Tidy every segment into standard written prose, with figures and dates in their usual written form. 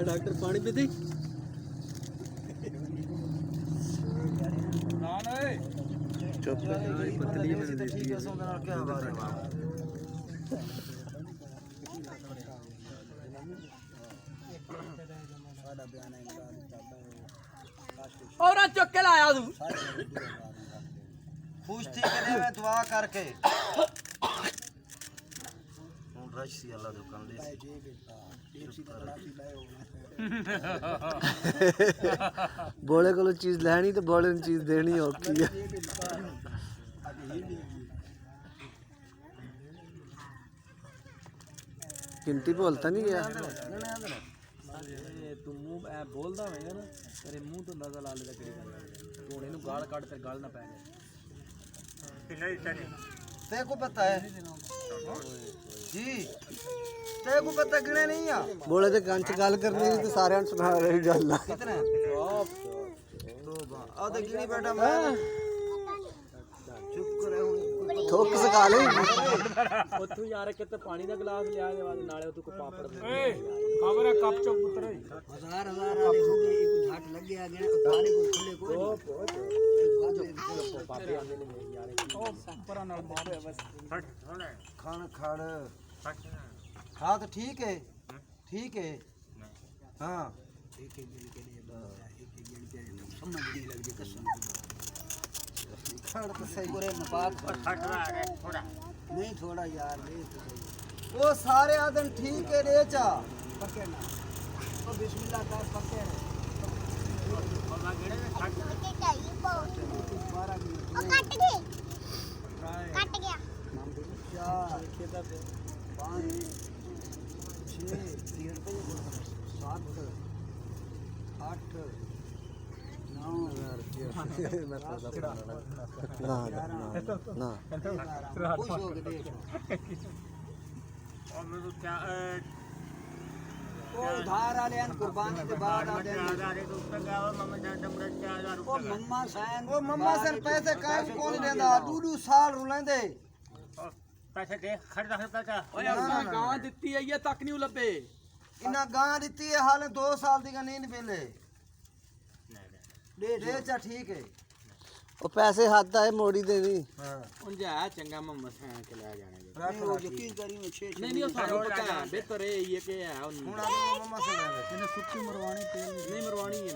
doctor पानी पीते चुप पतली मैंने दी थी और चुक के लाया तू पूछती के मैं दुआ करके रश सी अल्लाह जो कर ले बोले को चीज लेनी तो बोले ने चीज देनी औखी है गिनती बोलता नहीं गया तू मुंह ऐ बोलदा होवेगा ना तेरे मुंह तो नजर ला लेदा केड़ी गल तू इनु गाल काट ते गल ना पै जाए ते को पता है जी ते को पता गिने नहीं आ बोले ते कंच गल करनी तो सारे सुना रही गल कितने तोबा आ ते गिनी बैठा मैं चुप करे ठोक सका ले ओथू यार किते पानी दा गिलास लिया दे बाद नाले तू को पापड़ ए खबर है कप चुप पुत्र हजार वाले हो गए एक झाट लग गया गया पानी को खुले को पापड़ी आंदे ने यार ओ ऊपर नाल मारे बस खान खाड़ हाँ तो ठीक है हाँ एक एक गिन के लिए समझ नहीं लग गई कसम खाड़ तो सही करे नपाक फट रहा है थोड़ा नहीं थोड़ा यार ले तो वो सारे आदम ठीक है रे चा पके ना तो बिस्मिल्लाह का पके बाबा गेड़े में खट के चाहिए बहुत 12 मिनट कट गया 4 5 6 7 8 9 ना खुश हो के देख और मैं तो क्या वो उधार वाले अन कुर्बानी के बाद आ जाएंगे तो उसका क्या हुआ मम्मा जान दमड़ा 4000 रुपए वो मम्मा सर पैसे काहे कौन देंदा 2 साल रुलेंदे पैसे दे खर्च रख पैसा ओए अपना गां दित्ती है ये तक नहीं लबे इना गां दित्ती है हाले 2 साल दी नींद मिले दे चा ठीक है ਉਹ ਪੈਸੇ ਹੱਦ ਆਏ ਮੋੜੀ ਦੇਣੀ उन जा चंगा मम्मा सैन के ले जाने नहीं वो यकीन करी में 6 नहीं वो सारा पता है बेहतर है ये के है हुन मम्मा से ले मैंने सुक्की मरवानी तेल नहीं मरवानी है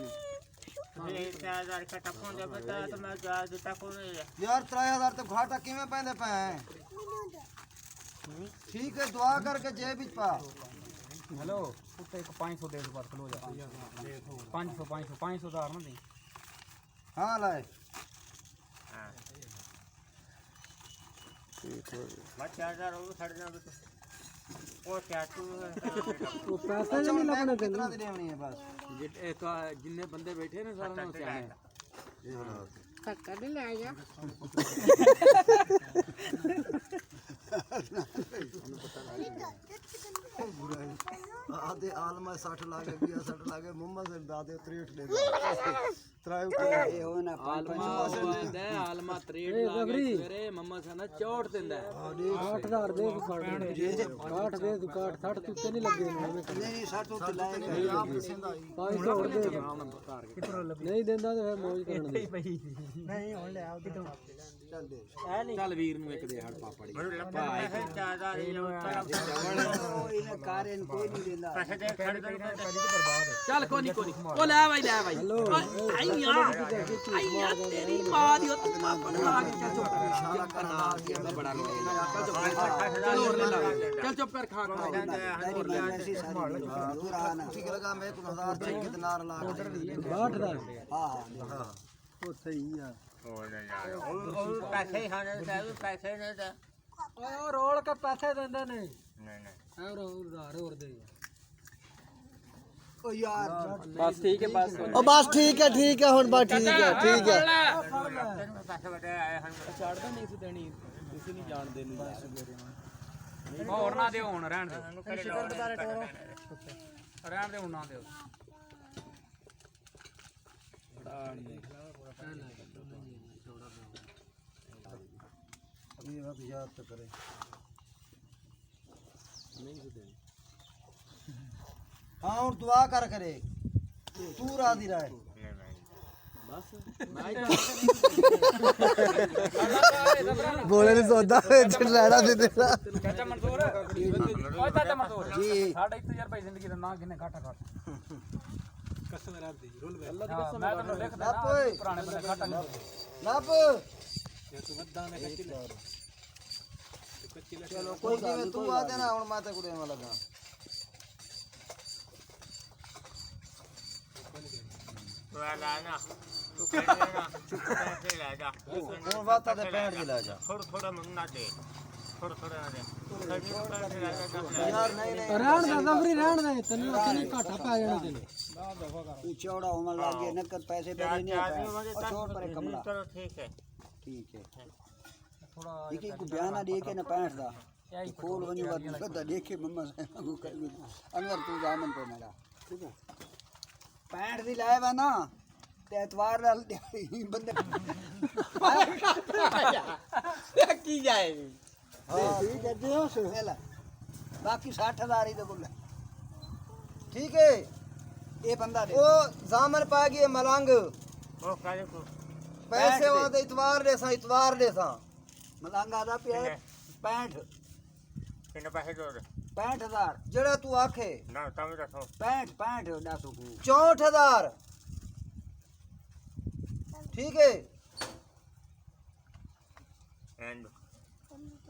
नहीं 3000 का टकों दे बता तो मैं जा देता को यार 3000 तो घाटा किवें पैंदे पे ठीक है दुआ करके जेब विच पा हेलो उत्ते एक 500 दे बार खलो जा 500 दार ना दे हां लाए बस 4000 हो छड़ जा तो ओ क्या तू ਉਹ ਪੈਸੇ ਨਹੀਂ ਲੱਗਣੇ कितना दी देनी है बस ए तो जिन्ने बंदे बैठे ने सारा ना सियाने धक्का नहीं लाया आधे आलमा 60 लागे 60 लागे मम्मा से दादे 63 दे त्राय ये हो ना आलमा दे आलमा 63 लागे सवेरे मम्मा से ना 64 दिंदा 8000 ਦੇ ਤੂੰ ਕਾਟ ਦੇ ਤੂੰ ਕਾਟ 60 ਤੁੱਤੇ ਨਹੀਂ ਲੱਗੇ नहीं 60 तो लाएगा 500 ਹੋਰ ਦੇ ਨਹੀਂ ਦਿੰਦਾ ਤੇ ਫਿਰ ਮौज ਕਰਨ ਦੇ नहीं हुन ले आओ कितो चल दे ਚੱਲ ਵੀਰ ਨੂੰ ਇੱਕ ਦੇ ਹੜ ਪਾਪੜੀ ਭਾਈ इने कारण कोई नहीं देंदा पैसे दे खड़ दे ਚੱਲ ਕੋਈ ਨਹੀਂ ਉਹ ਲੈ ਬਾਈ ਆਈ ਯਾਰ ਤੇਰੀ ਮਾਂ ਦੀ ਉੱਤ ਪਾਪੜ ਲਾ ਕੇ ਚੱਲ ਚੁੱਪ ਕਰ ਬੜਾ ਚੱਲ ਹੋਰ ਲੈ ਲਾ ਚੱਲ ਚੁੱਪ ਕਰ ਖਾ और ले ऐसी सारी पुराना ठीक लगा मैं 1000 से कितना ला 62 ਦਾ हां ਉਹ ਸਹੀ ਆ पैसे खाने पैसे नहीं दे ਓਏ ਉਹ ਰੋਲ ਕੇ ਪੈਸੇ ਦਿੰਦੇ ਨੇ नहीं ਹੋਰ ਉਧਾਰ ਹੋਰ ਦੇ ओ यार ਬਸ ਠੀਕ ਹੈ ਬਸ ਉਹ ਬਸ ਠੀਕ ਹੈ ਹੁਣ ਬਸ ਠੀਕ ਹੈ पैसे बटे आए हम ਛੱਡਦਾ ਨਹੀਂ ਸੀ ਦੇਣੀ ਤੁਸੀਂ ਨਹੀਂ ਜਾਣਦੇ ਨੂੰ ਹੋਰ ਨਾ ਦਿਓ ਹੁਣ ਰਹਿਣ ਦੇ ਰਹਿਣ ਦੇ ਹੁਣ ਨਾ ਦਿਓ अभी वक्त याद तो करे नहीं देनी हाँ और दुआ कर करे तू राजी रहे ਬੋਲੇ ਨਹੀਂ ਸੌਦਾ ਵਿੱਚ ਲੈਣਾ ਦੇ ਦੇਣਾ ਚਾਚਾ ਮਨਸੂਰ ਓਏ ਚਾਚਾ ਮਨਸੂਰ जी ਸਾਡਾ 1000 ਰੁਪਏ ਜ਼ਿੰਦਗੀ ਦਾ ਨਾਂ ਕਿੰਨੇ ਘਾਟਾ ਘਾਟ ਕਸਮ ਰੱਬ ਦੀ ਰੁੱਲ ਵੇ ਅੱਲਾ ਦੀ ਕਸਮ ਮੈਂ ਤੈਨੂੰ ਲਿਖ ਦੇਣਾ ਪੁਰਾਣੇ ਬੰਦੇ ਘਾਟਾ ਨਹੀਂ नप चलो कोई नहीं तू आ देना हुन माता को देने लगा लाना तू खाएगा चुप करके लाएगा हुन बात ते 65 दी ला जा थोड़ा थोड़ा मंगना दे थोड़ा थोड़ा ना दे यार नहीं नहीं ਰਹਿਣ ਦਾ ਜ਼ਫਰੀ ਰਹਿਣ ਦੇ ਤੈਨੂੰ ਕਿੰਨੀ ਘਾਟਾ ਪੈ ਜਾਣਾ ਤੈਨੂੰ तू चौड़ा होने लग गया नकद पैसे पे नहीं है छोड़ पर कमला चलो ठीक है ठीक है एक एक बयान दे के ना 65 दा खोल वनी बात सदा देखे मम्मा से अनवर तू जामन पे मेरा ठीक है 65 दी लाए वा ना ते एतवार नाल बंदे ਕੀ ਜਾਏ हां ठीक है दियो से बाकी 60000 ही तो बोल ठीक है ये बंदा दे ओ जामन पा गई मलंग वो काले को पैसे वादे इतवार दे सा मलंग आदा पे 65 कितने पैसे दो 65000 जेड़ा तू आखे ना तुम रखो 65 10 को 64000 ठीक है एंड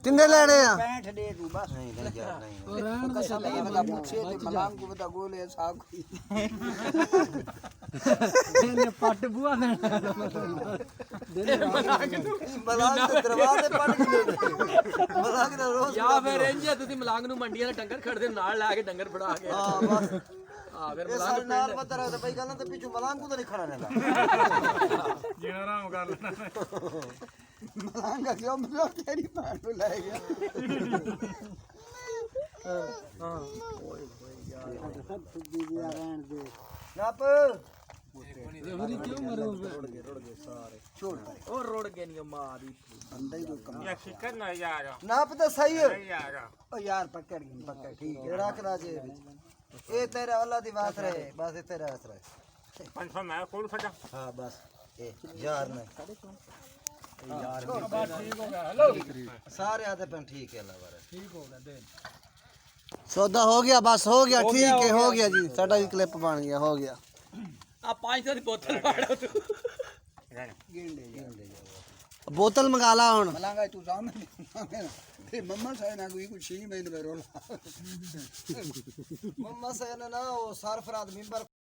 ਕਿੰਨੇ ਲੈਣੇ ਆ 65 दे तू बस नहीं नहीं यार नहीं कसम है बता पूछे तो मलंग को बता गोले साहब ਇਹਨੇ ਪੱਟ ਬੂਆ ਦੇਣਾ मलंग के दरवाजे पट गए मलंग दा रोज ਜਾਂ ਫਿਰ ਇੰਜ ਆ, ਤੁਸੀਂ ਮਲੰਗ ਨੂੰ ਮੰਡੀਆਂ ਦੇ ਡੰਗਰ ਖੜਦੇ ਨਾਲ ਲਾ ਕੇ ਡੰਗਰ ਫੜਾ ਕੇ हां बस ਹਾਂ ਫਿਰ ये सारे नाल पता रहा भाई गल ते पीछे मलंग को तो नहीं खड़ा रहंदा जीना आराम कर लेना मलंग क्यों मतलब तेरी बात को ले गया नप ਜ਼ਫਰੀ ਕਿਉਂ ਮਰੂ छोड़ ਉਹ ਰੋੜ ਕੇ ਨਹੀਂ ਮਾਰੀ बंदा ही कोई कम ये शिकर ना यार नप तो सही है नहीं यार ओ यार पकड़ ठीक है रख राजे ये तेरा अल्लाह दी बात रहे बस ये तेरा हाथ रहे 500 मैं खोल फटा हां बस ए यार ने यार सारे आते पे ठीक है अल्लाह बारे ਸੌਦਾ ਹੋ ਗਿਆ ਬਸ ਹੋ ਗਿਆ ਠੀਕ ਹੈ ਹੋ ਗਿਆ ਜੀ ਸਾਡਾ ਵੀ ਕਲਿੱਪ ਬਣ ਗਿਆ ਹੋ ਗਿਆ ਆ 500 ਦੀ ਬੋਤਲ ਫਾੜੋ ਤੂੰ गेंडे ਬੋਤਲ ਮੰਗਾ ਲਾ ਹੁਣ मलांगा तू सामने ते मम्मा से ना कोई कुछ ही महीने में रोला मम्मा से ना वो सरफराज मिंबर